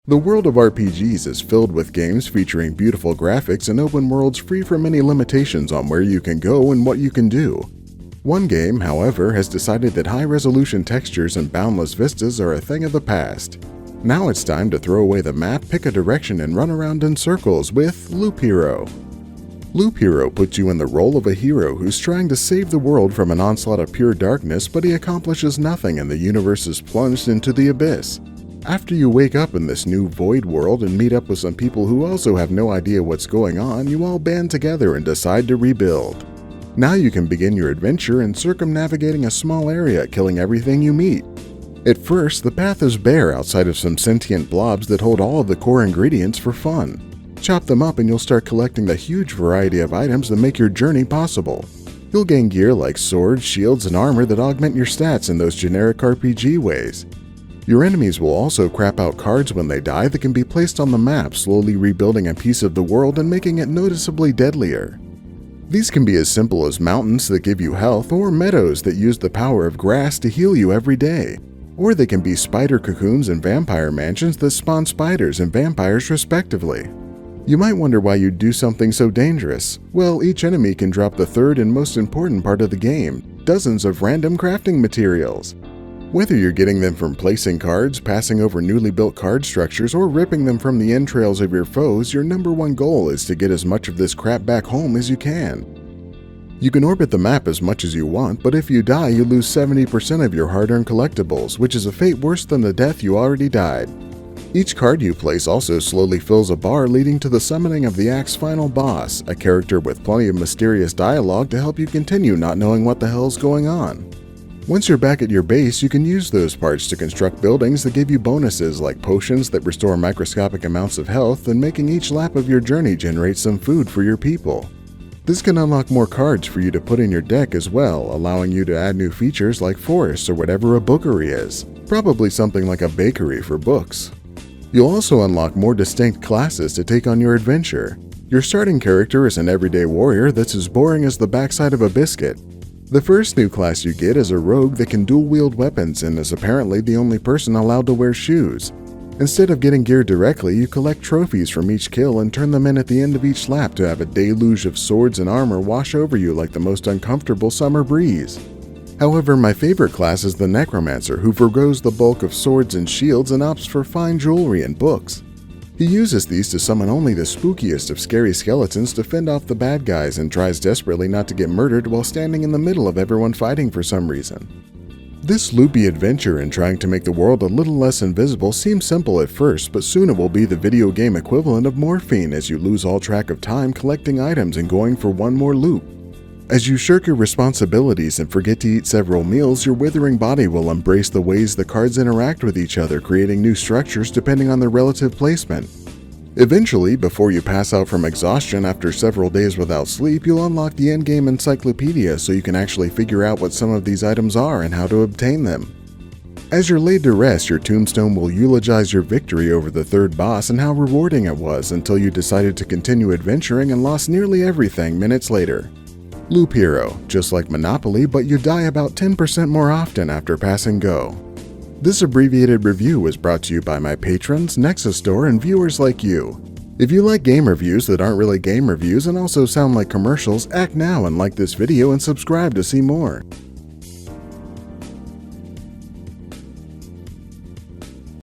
The world of RPGs is filled with games featuring beautiful graphics and open worlds free from any limitations on where you can go and what you can do. One game, however, has decided that high-resolution textures and boundless vistas are a thing of the past. Now it's time to throw away the map, pick a direction, and run around in circles with Loop Hero. Loop Hero puts you in the role of a hero who's trying to save the world from an onslaught of pure darkness, but he accomplishes nothing and the universe is plunged into the abyss. After you wake up in this new void world and meet up with some people who also have no idea what's going on, you all band together and decide to rebuild. Now you can begin your adventure in circumnavigating a small area, killing everything you meet. At first, the path is bare outside of some sentient blobs that hold all of the core ingredients for fun. Chop them up and you'll start collecting the huge variety of items that make your journey possible. You'll gain gear like swords, shields, and armor that augment your stats in those generic RPG ways. Your enemies will also crap out cards when they die that can be placed on the map, slowly rebuilding a piece of the world and making it noticeably deadlier. These can be as simple as mountains that give you health, or meadows that use the power of grass to heal you every day. Or they can be spider cocoons and vampire mansions that spawn spiders and vampires respectively. You might wonder why you'd do something so dangerous. Well, each enemy can drop the third and most important part of the game, dozens of random crafting materials. Whether you're getting them from placing cards, passing over newly built card structures, or ripping them from the entrails of your foes, your number one goal is to get as much of this crap back home as you can. You can orbit the map as much as you want, but if you die, you lose 70% of your hard-earned collectibles, which is a fate worse than the death you already died. Each card you place also slowly fills a bar, leading to the summoning of the act's final boss, a character with plenty of mysterious dialogue to help you continue not knowing what the hell's going on. Once you're back at your base, you can use those parts to construct buildings that give you bonuses like potions that restore microscopic amounts of health and making each lap of your journey generate some food for your people. This can unlock more cards for you to put in your deck as well, allowing you to add new features like forests or whatever a bookery is, probably something like a bakery for books. You'll also unlock more distinct classes to take on your adventure. Your starting character is an everyday warrior that's as boring as the backside of a biscuit. The first new class you get is a rogue that can dual-wield weapons and is apparently the only person allowed to wear shoes. Instead of getting gear directly, you collect trophies from each kill and turn them in at the end of each lap to have a deluge of swords and armor wash over you like the most uncomfortable summer breeze. However, my favorite class is the Necromancer, who forgoes the bulk of swords and shields and opts for fine jewelry and books. He uses these to summon only the spookiest of scary skeletons to fend off the bad guys and tries desperately not to get murdered while standing in the middle of everyone fighting for some reason. This loopy adventure in trying to make the world a little less invisible seems simple at first, but soon it will be the video game equivalent of morphine as you lose all track of time collecting items and going for one more loop. As you shirk your responsibilities and forget to eat several meals, your withering body will embrace the ways the cards interact with each other, creating new structures depending on their relative placement. Eventually, before you pass out from exhaustion after several days without sleep, you'll unlock the endgame encyclopedia so you can actually figure out what some of these items are and how to obtain them. As you're laid to rest, your tombstone will eulogize your victory over the third boss and how rewarding it was until you decided to continue adventuring and lost nearly everything minutes later. Loop Hero, just like Monopoly, but you die about 10% more often after passing go. This abbreviated review was brought to you by my patrons, Nexus Store, and viewers like you. If you like game reviews that aren't really game reviews and also sound like commercials, act now and like this video and subscribe to see more.